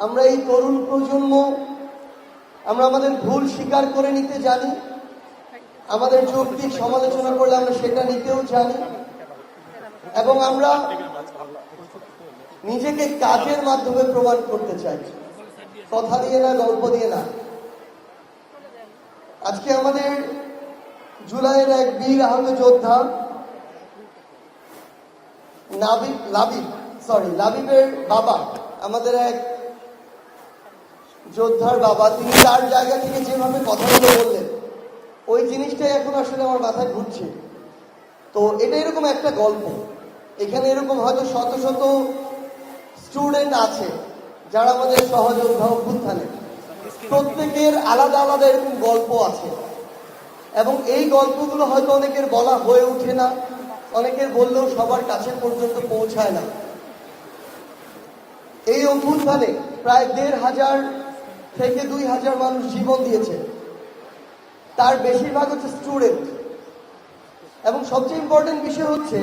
আমরা এই তরুণ প্রজন্ম আমরা আমাদের ভুল স্বীকার করে নিতে জানি, আমাদের যৌক্তিক সমালোচনা করলে আমরা সেটা নিতেও জানি, এবং আমরা নিজেকে কাজের মাধ্যমে প্রমাণ করতে চাই, কথা দিয়ে না, গল্প দিয়ে না। আজকে আমাদের জুলাইয়ের এক বীর আহত যোদ্ধা লাবিবের বাবা, আমাদের এক যোদ্ধার বাবা, তিনি তার জায়গা থেকে যেভাবে কথাগুলো বললেন, ওই জিনিসটাই এখন আসলে আমার মাথায় ঘুরছে। তো এটা এরকম একটা গল্প, এখানে এরকম হয়তো শত শত স্টুডেন্ট আছে যারা আমাদের সহযোদ্ধা অভ্যুত্থানে, প্রত্যেকের আলাদা আলাদা এরকম গল্প আছে, এবং এই গল্পগুলো হয়তো অনেকের বলা হয়ে ওঠে না, অনেকের বললেও সবার কাছে পর্যন্ত পৌঁছায় না। এই অভ্যুত্থানে প্রায় ১,৫০০ থেকে ২,০০০ মানুষ জীবন দিয়েছে, তার বেশিরভাগ হচ্ছে স্টুডেন্ট। এবং সবচেয়ে ইম্পর্টেন্ট বিষয় হচ্ছে,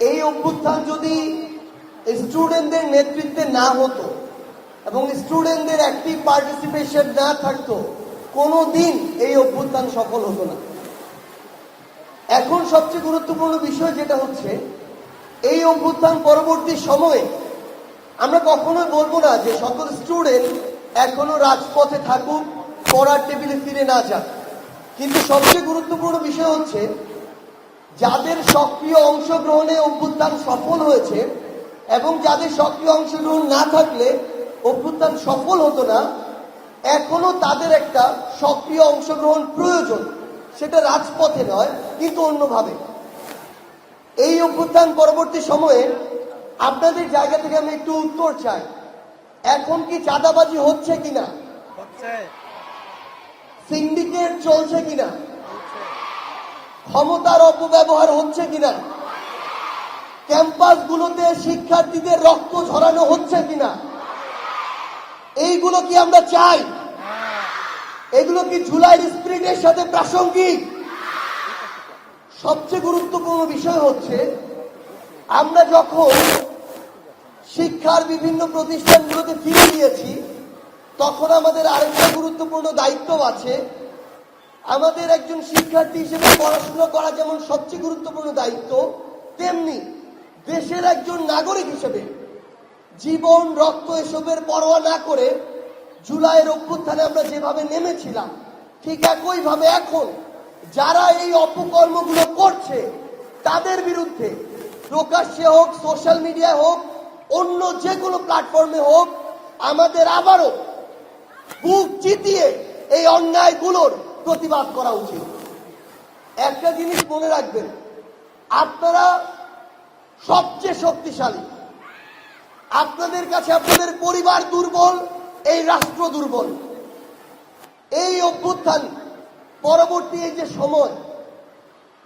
এই অভ্যুত্থান যদি স্টুডেন্টদের নেতৃত্বে না হতো এবং স্টুডেন্টদের অ্যাক্টিভ পার্টিসিপেশন না থাকতো, কোনোদিন এই অভ্যুত্থান সফল হতো না। এখন সবচেয়ে গুরুত্বপূর্ণ বিষয় যেটা হচ্ছে, এই অভ্যুত্থান পরবর্তী সময়ে আমরা কখনোই বলবো না যে সকল স্টুডেন্ট এখনো রাজপথে থাকুক, পড়ার টেবিলে ফিরে না যাক। কিন্তু সবচেয়ে গুরুত্বপূর্ণ বিষয় হচ্ছে, যাদের সক্রিয় অংশগ্রহণে অভ্যুত্থান সফল হয়েছে এবং যাদের সক্রিয় অংশগ্রহণ না থাকলে অভ্যুত্থান সফল হতো না, এখনো তাদের একটা সক্রিয় অংশগ্রহণ প্রয়োজন, সেটা রাজপথে নয় কিন্তু অন্যভাবে। এই অভ্যুত্থান পরবর্তী সময়ে আপনাদের জায়গা থেকে আমি একটু উত্তর চাই, এখন কি চাঁদাবাজি হচ্ছে কিনা, সিন্ডিকেট চলছে কিনা, ক্ষমতার অপব্যবহার হচ্ছে কিনা, ক্যাম্পাসগুলোতে শিক্ষার্থীদের রক্ত ঝরানো হচ্ছে কিনা, এইগুলো কি আমরা চাই? এগুলো কি জুলাইয়ের স্পিরিটের সাথে প্রাসঙ্গিক? সবচেয়ে গুরুত্বপূর্ণ বিষয় হচ্ছে, আমরা যখন শিক্ষার বিভিন্ন প্রতিষ্ঠানগুলোতে ফিরে গিয়েছি, তখন আমাদের আরেকটা গুরুত্বপূর্ণ দায়িত্ব আছে। আমাদের একজন শিক্ষার্থী হিসেবে পড়াশোনা করা যেমন সবচেয়ে গুরুত্বপূর্ণ দায়িত্ব, তেমনি দেশের একজন নাগরিক হিসেবে জীবন, রক্ত এসবের পরোয়া না করে জুলাইয়ের অভ্যুত্থানে আমরা যেভাবে নেমেছিলাম, ঠিক একইভাবে এখন যারা এই অপকর্মগুলো করছে তাদের বিরুদ্ধে প্রকাশ্যে হোক, সোশ্যাল মিডিয়ায় হোক, অন্য যে কোনো প্ল্যাটফর্মে হোক, আমাদের আবারও বুক চিতিয়ে এই অন্যায়গুলোর প্রতিবাদ করা উচিত। একটা জিনিস মনে রাখবেন, আপনারা সবচেয়ে শক্তিশালী। আপনাদের কাছে আপনাদের পরিবার দুর্বল, এই রাষ্ট্র দুর্বল। এই অভ্যুত্থান পরবর্তী এই যে সময়,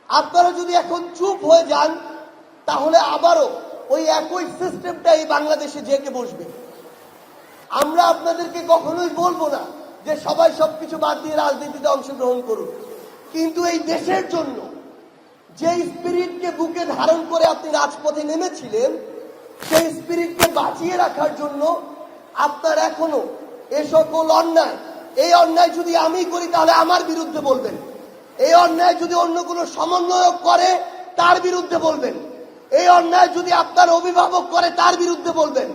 আপনারা যদি এখন চুপ হয়ে যান, তাহলে আবারও ওই একই সিস্টেমটা এই বাংলাদেশে জেগে বসবে। আমরা আপনাদেরকে কখনোই বলবো না যে সবাই সবকিছু বাদ দিয়ে রাজনীতিতে অংশগ্রহণ করুন, কিন্তু এই দেশের জন্য যে স্পিরিটকে বুকে ধারণ করে আপনি রাজপথে নেমেছিলেন, সেই স্পিরিটকে বাঁচিয়ে রাখার জন্য আপনার এখনো এ সকল অন্যায়, এই অন্যায় যদি আমি করি তাহলে আমার বিরুদ্ধে বলবেন, এই অন্যায় যদি অন্য কোনো সমন্বয়ক করে তার বিরুদ্ধে বলবেন, এই অন্যায় যদি আপনার অভিভাবক করে তার বিরুদ্ধে বলবেন,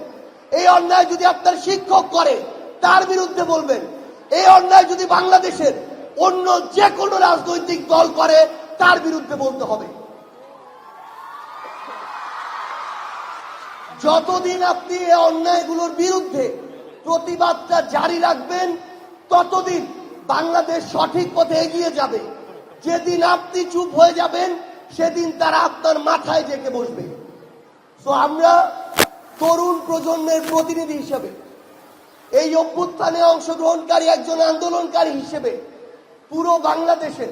এই অন্যায় যদি আপনার শিক্ষক করে তার বিরুদ্ধে বলবেন, এই অন্যায় যদি বাংলাদেশের অন্য যে কোনো রাজনৈতিক দল করে তার বিরুদ্ধে বলতে হবে। যতদিন আপনি এই অন্যায়গুলোর বিরুদ্ধে প্রতিবাদটা জারি রাখবেন, ততদিন বাংলাদেশ সঠিক পথে এগিয়ে যাবে। যেদিন আপনি চুপ হয়ে যাবেন, সেদিন তারা আপনার মাথায় জেকে বসবে। তো আমরা তরুণ প্রজন্মের প্রতিনিধি হিসেবে, এই অভ্যুত্থানে অংশগ্রহণকারী একজন আন্দোলনকারী হিসেবে, পুরো বাংলাদেশের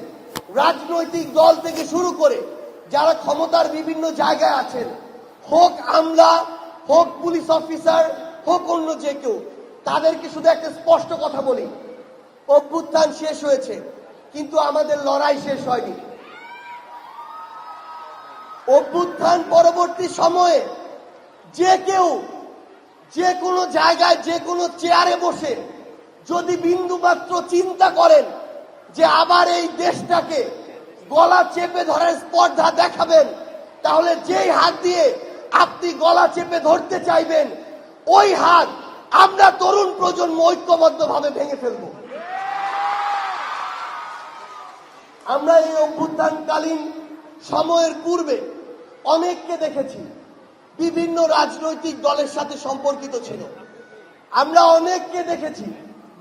রাজনৈতিক দল থেকে শুরু করে যারা ক্ষমতার বিভিন্ন জায়গায় আছেন, হোক আমলা, হোক পুলিশ অফিসার, হোক অন্য যে কেউ, তাদেরকে শুধু একটা স্পষ্ট কথা বলি, অভ্যুত্থান শেষ হয়েছে, কিন্তু আমাদের লড়াই শেষ হয়নি। অভ্যুত্থান পরবর্তী সময়ে যে কেউ যে কোনো জায়গায় যে কোনো চেয়ারে বসে যদি বিন্দুমাত্র চিন্তা করেন যে আবার এই দেশটাকে গলা চেপে ধরার স্পর্ধা দেখাবেন, তাহলে যেই হাত দিয়ে আপনি গলা চেপে ধরতে চাইবেন ওই হাত আমরা তরুণ প্রজন্ম ঐক্যবদ্ধভাবে ভেঙে ফেলব। আমরা এই অভ্যুত্থানকালীন সময়ের পূর্বে অনেককে দেখেছি বিভিন্ন রাজনৈতিক দলের সাথে সম্পর্কিত ছিল। আমরা অনেককে দেখেছি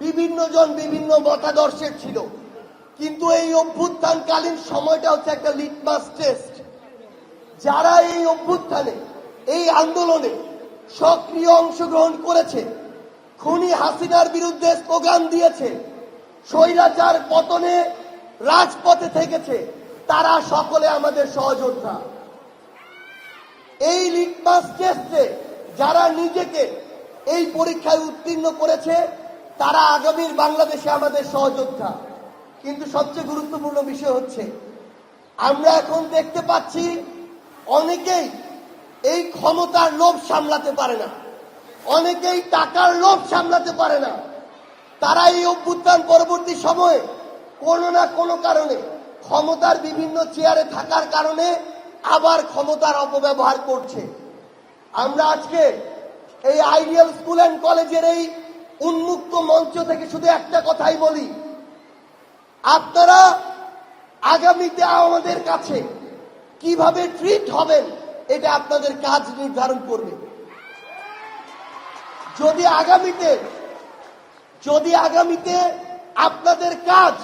বিভিন্ন জন বিভিন্ন মতাদর্শের ছিল। কিন্তু এই অভ্যুত্থানকালীন সময়টা হচ্ছে একটা লিটমাস টেস্ট। যারা এই অভ্যুত্থানে এই আন্দোলনে সক্রিয় অংশগ্রহণ করেছে, খুনি হাসিনার বিরুদ্ধে স্লোগান দিয়েছে, স্বৈরাচার পতনে রাজপথে থেকেছে, তারা সকলে আমাদের সহযোদ্ধা। এই লিটমাস টেস্টে যারা নিজেকে এই পরীক্ষায় উত্তীর্ণ করেছে তারা আগামীর বাংলাদেশে আমাদের সহযোদ্ধা। কিন্তু সবচেয়ে গুরুত্বপূর্ণ বিষয় হচ্ছে আমরা এখন দেখতে পাচ্ছি অনেকেই এই ক্ষমতার লোভ সামলাতে পারে না, অনেকেই টাকার লোভ সামলাতে পারে না। তারা এই অভ্যুত্থান পরবর্তী সময়ে কোনো না কোনো কারণে ক্ষমতার বিভিন্ন চেয়ারে থাকার কারণে আবার ক্ষমতার অপব্যবহার করছে। আমরা আজকে এই আইডিয়াল স্কুল অ্যান্ড কলেজের এই উন্মুক্ত মঞ্চ থেকে শুধু একটা কথাই বলি, আপনারা আগামীতে আমাদের কাছে কিভাবে ট্রিট হবেন এটা আপনাদের কাজ নির্ধারণ করবে। যদি আগামীতে আপনাদের কাজ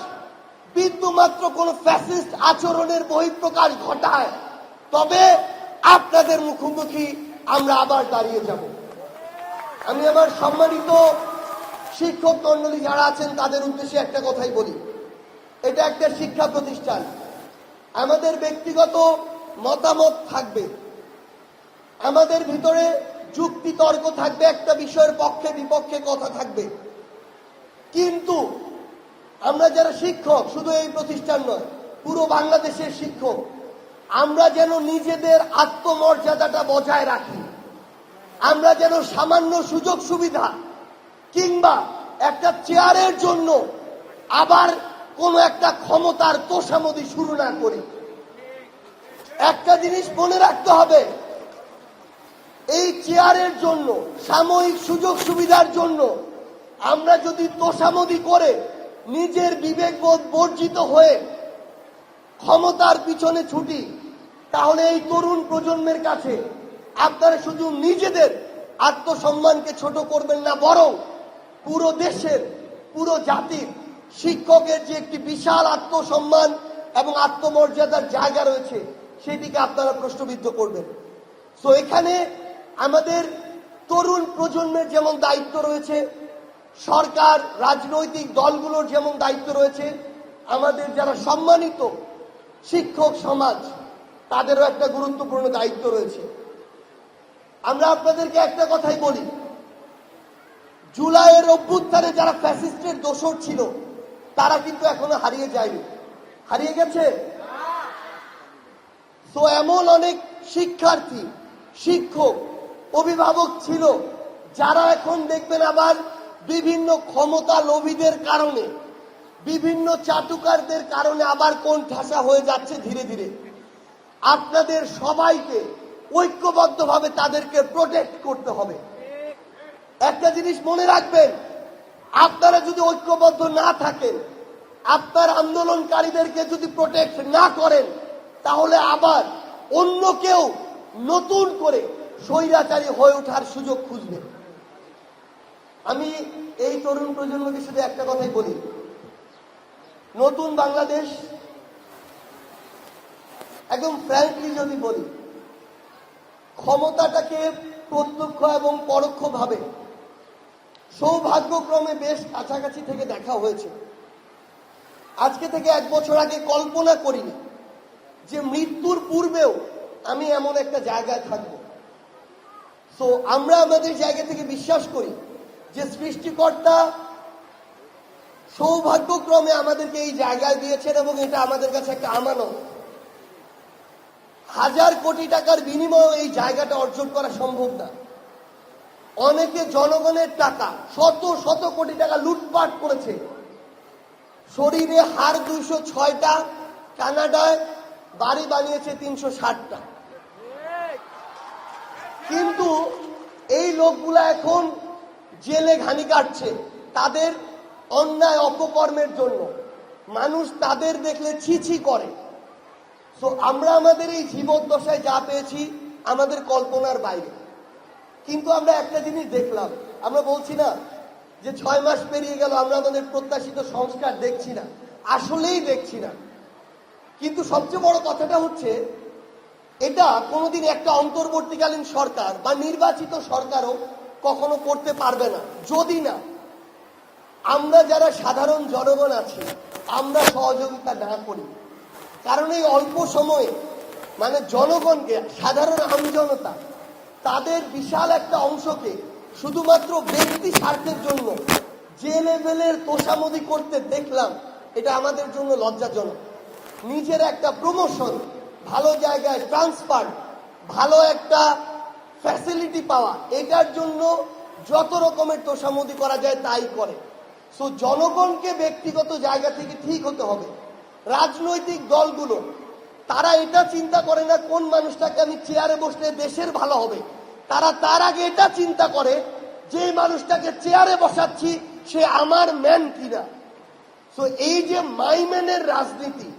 বিন্দুমাত্র কোন ফ্যাসিস্ট আচরণের বহিঃপ্রকাশ ঘটায়, তবে আপনাদের মুখোমুখি আমরা আবার দাঁড়িয়ে যাব। আমি আমার সম্মানিত শিক্ষক মন্ডলী যারা আছেন তাদের উদ্দেশ্যে একটা কথাই বলি, এটা একটা শিক্ষা প্রতিষ্ঠান। আমাদের ব্যক্তিগত মতামত থাকবে, আমাদের ভিতরে যুক্তি তর্ক থাকবে, একটা বিষয়ের পক্ষে বিপক্ষে কথা থাকবে, কিন্তু আমরা যারা শিক্ষক, শুধু এই প্রতিষ্ঠান নয় পুরো বাংলাদেশের শিক্ষক, আমরা যেন নিজেদের আত্মমর্যাদাটা বজায় রাখি। আমরা যেন সামান্য সুযোগ সুবিধা কিংবা একটা চেয়ারের জন্য আবার কোন একটা ক্ষমতার তোষামোদি শুরু না করি। একটা জিনিস মনে রাখতে হবে, এই চেয়ারের জন্য সাময়িক সুযোগ সুবিধার জন্য আমরা যদি তোষামোদি করে নিজের বিবেকবোধ বর্জিত হয়ে ক্ষমতার পিছনে ছুটি, তাহলে এই তরুণ প্রজন্মের কাছে আপনারা শুধু নিজেদের আত্মসম্মানকে ছোট করবেন না, বরং পুরো দেশের পুরো জাতির শিক্ষকের যে একটি বিশাল আত্মসম্মান এবং আত্মমর্যাদার জায়গা রয়েছে সেটিকে আপনারা প্রশ্নবিদ্ধ করবেন। তো এখানে আমাদের তরুণ প্রজন্মের যেমন দায়িত্ব রয়েছে, সরকার রাজনৈতিক দলগুলোর যেমন দায়িত্ব রয়েছে, আমাদের যারা সম্মানিত শিক্ষক সমাজ তাদেরও একটা গুরুত্বপূর্ণ দায়িত্ব রয়েছে। আমরা আপনাদেরকে একটা কথাই বলি, জুলাইয়ের অভ্যুত্থানে যারা ফ্যাসিস্টের দোসর ছিল তারা কিন্তু এখনো হারিয়ে যায়নি, হারিয়ে গেছে। তো এমন অনেক শিক্ষার্থী, শিক্ষক, অভিভাবক ছিল যারা এখন দেখবেন আবার বিভিন্ন ক্ষমতা লোভীদের কারণে, বিভিন্ন চাটুকারদের কারণে আবার কোন ঠাসা হয়ে যাচ্ছে ধীরে ধীরে। আপনাদের সবাইকে ঐক্যবদ্ধভাবে তাদেরকে প্রোটেক্ট করতে হবে। একটা জিনিস মনে রাখবেন, আপনারা যদি ঐক্যবদ্ধ না থাকেন, আপনার আন্দোলনকারীদেরকে যদি প্রোটেক্ট না করেন, তাহলে আবার অন্য কেউ নতুন করে স্বৈরাচারী হয়ে ওঠার সুযোগ খুঁজবে। আমি এই তরুণ প্রজন্মকে শুধু একটা কথাই বলি, নতুন বাংলাদেশ একদম ফ্র্যাঙ্কলি যদি বলি, ক্ষমতাটাকে প্রত্যক্ষ এবং পরোক্ষভাবে সৌভাগ্যক্রমে বেশ কাছাকাছি থেকে দেখা হয়েছে। আজকে থেকে 1 বছর আগে কল্পনা করিনি যে মৃত্যুর পূর্বেও আমি এমন একটা জায়গায় থাকব। তো আমরা আমাদের জায়গা থেকে বিশ্বাস করি যে সৃষ্টিকর্তা সৌভাগ্যক্রমে আমাদেরকে এই জায়গায় দিয়েছেন এবং এটা আমাদের কাছে একটা আমানত। 1000 কোটি টাকার বিনিময়ে এই জায়গাটা অর্জন করা সম্ভব না। অনেকে জনগণের টাকা শত শত কোটি টাকা লুটপাট করেছে, শরীরে হাড় 206টা, কানাডায় বাড়ি বানিয়েছে 360টা। কিন্তু এই লোকগুলা এখন জেলে ঘানি কাটছে তাদের অন্যায় অপকর্মের জন্য। মানুষ তাদের দেখলে ছি ছি করে। তো আমরা আমাদের এই জীবদ্দশায় যা পেয়েছি আমাদের কল্পনার বাইরে। কিন্তু আমরা একটা জিনিস দেখলাম, আমরা বলছি না যে 6 মাস পেরিয়ে গেল আমরা আমাদের প্রত্যাশিত সংস্কার দেখছি না, আসলেই দেখছি না। কিন্তু সবচেয়ে বড় কথাটা হচ্ছে এটা কোনোদিন একটা অন্তর্বর্তীকালীন সরকার বা নির্বাচিত সরকারও কখনো করতে পারবে না, যদি না আমরা যারা সাধারণ জনগণ আছি আমরা সহযোগিতা না করি। কারণ এই অল্প সময়ে মানে জনগণকে, সাধারণ আমজনতা তাদের বিশাল একটা অংশকে শুধুমাত্র ব্যক্তি স্বার্থের জন্য যে লেভেলের তোষামদি করতে দেখলাম, এটা আমাদের জন্য লজ্জাজনক। নিজের একটা প্রমোশন, ভালো জায়গায় ট্রান্সফার, ভালো একটা ফ্যাসিলিটি পাওয়া, এটার জন্য যত রকমের তোষামদি করা যায় তাই করে। সো জনগণকে ব্যক্তিগত জায়গা থেকে ঠিক হতে হবে। রাজনৈতিক দলগুলো তারা এটা চিন্তা করে না কোন মানুষটাকে আমি চেয়ারে বসলে দেশের ভালো হবে, তারা তার আগে এটা চিন্তা করে যে মানুষটাকে চেয়ারে বসাচ্ছি সে আমার ম্যান কিনা। সো এই যে মাই ম্যানের রাজনীতি,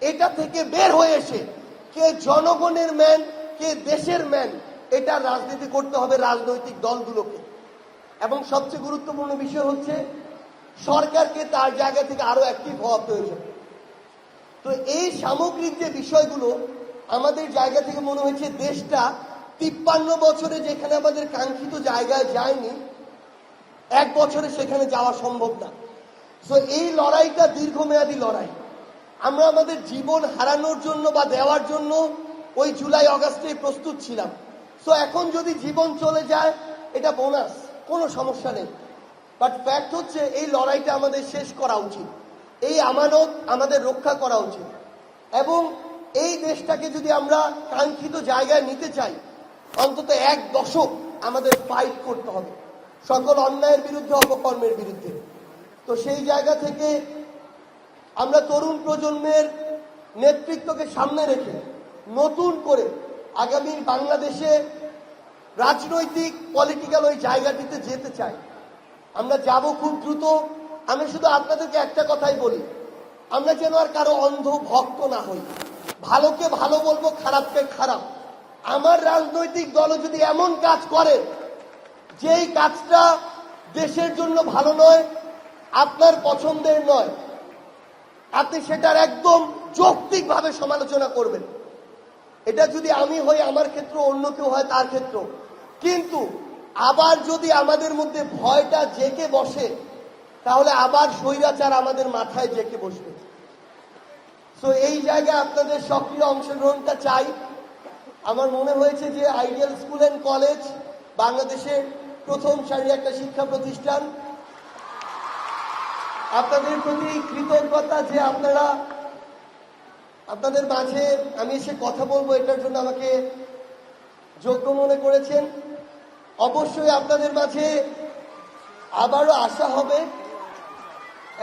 এটা থেকে বের হয়ে এসে কে জনগণের ম্যান কে দেশের ম্যান, এটা রাজনীতি করতে হবে রাজনৈতিক দলগুলোকে। এবং সবচেয়ে গুরুত্বপূর্ণ বিষয় হচ্ছে সরকারকে তার জায়গা থেকে আরো অ্যাক্টিভ হওয়া প্রয়োজন। তো এই সামগ্রিক যে বিষয়গুলো আমাদের জায়গা থেকে মনে হয়েছে দেশটা 53 বছরে যেখানে আমাদের কাঙ্ক্ষিত জায়গায় যায়নি, 1 বছরে সেখানে যাওয়া সম্ভব না। তো এই লড়াইটা দীর্ঘমেয়াদী লড়াই। আমরা আমাদের জীবন হারানোর জন্য বা দেওয়ার জন্য ওই জুলাই আগস্টে প্রস্তুত ছিলাম। সো এখন যদি জীবন চলে যায় এটা বোনাস, কোনো সমস্যা নেই। বাট ফ্যাক্ট হচ্ছে এই লড়াইটা আমাদের শেষ করা উচিত, এই আমানত আমাদের রক্ষা করা উচিত। এবং এই দেশটাকে যদি আমরা কাঙ্ক্ষিত জায়গায় নিতে চাই, অন্তত 1 দশক আমাদের ফাইট করতে হবে সকল অন্যায়ের বিরুদ্ধে, অপকর্মের বিরুদ্ধে। তো সেই জায়গা থেকে আমরা তরুণ প্রজন্মের নেতৃত্বকে সামনে রেখে নতুন করে আগামী বাংলাদেশে রাজনৈতিক পলিটিক্যাল ওই জায়গাটিতে যেতে চাই। আমরা যাব খুব দ্রুত। আমি শুধু আপনাদেরকে একটা কথাই বলি, আমরা যেন আর কারো অন্ধ ভক্ত না হই। ভালোকে ভালো বলবো, খারাপকে খারাপ। আমার রাজনৈতিক দল যদি এমন কাজ করে যেই কাজটা দেশের জন্য ভালো নয়, আপনার পছন্দের নয়, আপনি সেটার একদম যৌক্তিকভাবে সমালোচনা করবেন। এটা যদি আমি হই আমার ক্ষেত্র, অন্য কেউ হয় তার ক্ষেত্র। কিন্তু আবার যদি আমাদের মধ্যে ভয়টা জেকে বসে তাহলে আবার স্বৈরাচার আমাদের মাথায় জেকে বসবে। তো এই জায়গায় আপনাদের সক্রিয় অংশগ্রহণটা চাই। আমার মনে হয়েছে যে আইডিয়াল স্কুল অ্যান্ড কলেজ বাংলাদেশের প্রথম সারির একটা শিক্ষা প্রতিষ্ঠান। আপনাদের প্রতি কৃতজ্ঞতা যে আপনারা, আপনাদের মাঝে আমি এসে কথা বলবো এটার জন্য আমাকে যোগ্য মনে করেছেন। অবশ্যই আপনাদের মাঝে আবারও আসা হবে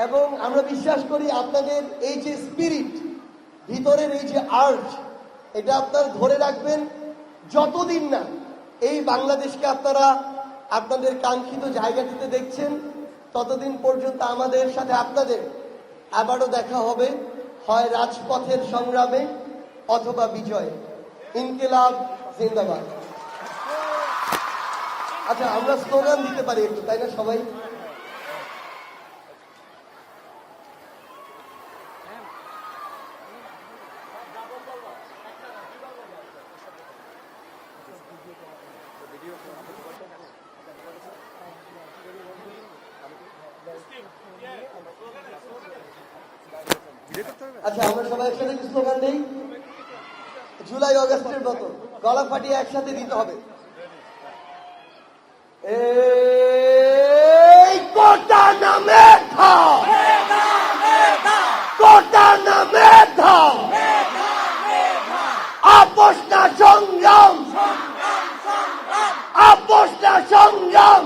এবং আমরা বিশ্বাস করি আপনাদের এই যে স্পিরিট, ভিতরের এই যে আর্জ, এটা আপনারা ধরে রাখবেন যতদিন না এই বাংলাদেশকে আপনারা আপনাদের কাঙ্ক্ষিত জায়গাটিতে দেখছেন, ততদিন পর্যন্ত আমাদের সাথে আপনাদের আবারও দেখা হবে, হয় রাজপথের সংগ্রামে অথবা বিজয়। ইনকিলাব জিন্দাবাদ। আচ্ছা, আমরা স্লোগান দিতে পারি একটু, তাই না সবাই? আচ্ছা, আমরা সবাই একসাথে স্লোগান দিই, জুলাই অগস্টের মতো গলা ফাটিয়ে একসাথে দিতে হবে। এই কোটা নামে ধাও, কোটা নামে ধাও, আপোষ না সংগ্রাম, আপোষ না সংগ্রাম।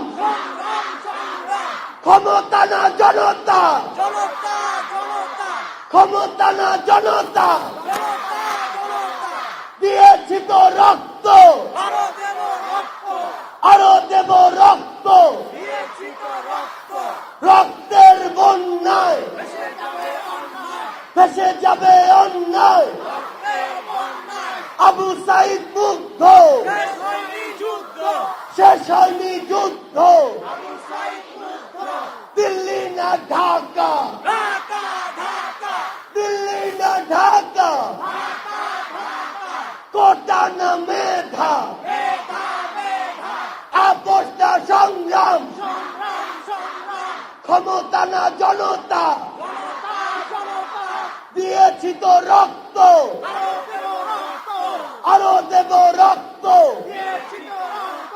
ক্ষমতা না জনতা, জনতা জনতা ক্ষমতা না জনতা, জনতা জনতা দিয়েছি তো রক্ত, আরো দেব রক্ত আরো দেব রক্ত, দিয়েছি তো রক্ত রক্তের বন্যায় ভেসে যাবে অন্যায় ভেসে যাবে অন্যায়। রক্তের বন্যায় আবু সাইদ মুগ্ধ, শেষ হয়নি যুদ্ধ শেষ হয়নি যুদ্ধ, আবু সাইদ মুগ্ধ দিল্লি না ঢাকা, ঢাকা ঢাকা দিল্লি না ঢাকা, ঢাকা ঢাকা কোটা না মেধা, মেধা মেধা আপোষ না সংগ্রাম, সংগ্রাম সংগ্রাম ক্ষমতা না জনতা, জনতা জনতা দিয়েছি তো রক্ত, আরো দেব রক্ত আরো দেব রক্ত, দিয়েছি তো রক্ত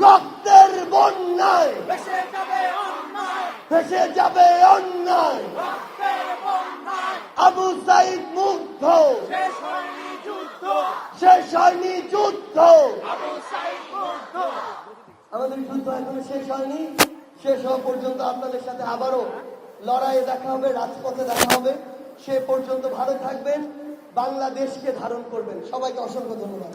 রক্তের বন্যায় ভেসে যাবে অন্যায় ভেসে যাবে অন্যায়। রক্তের বন্যায় আবু সাইদ মুগ্ধ, শেষ হয়নি যুদ্ধ শেষ হয়নি যুদ্ধ। আবু সাইদ মুগ্ধ আমাদের যুদ্ধ এখনো শেষ হয়নি, শেষ হওয়া পর্যন্ত আপনাদের সাথে আবারও লড়াইয়ে দেখা হবে, রাজপথে দেখা হবে। সে পর্যন্ত ভালো থাকবেন, বাংলাদেশকে ধারণ করবেন। সবাইকে অসংখ্য ধন্যবাদ।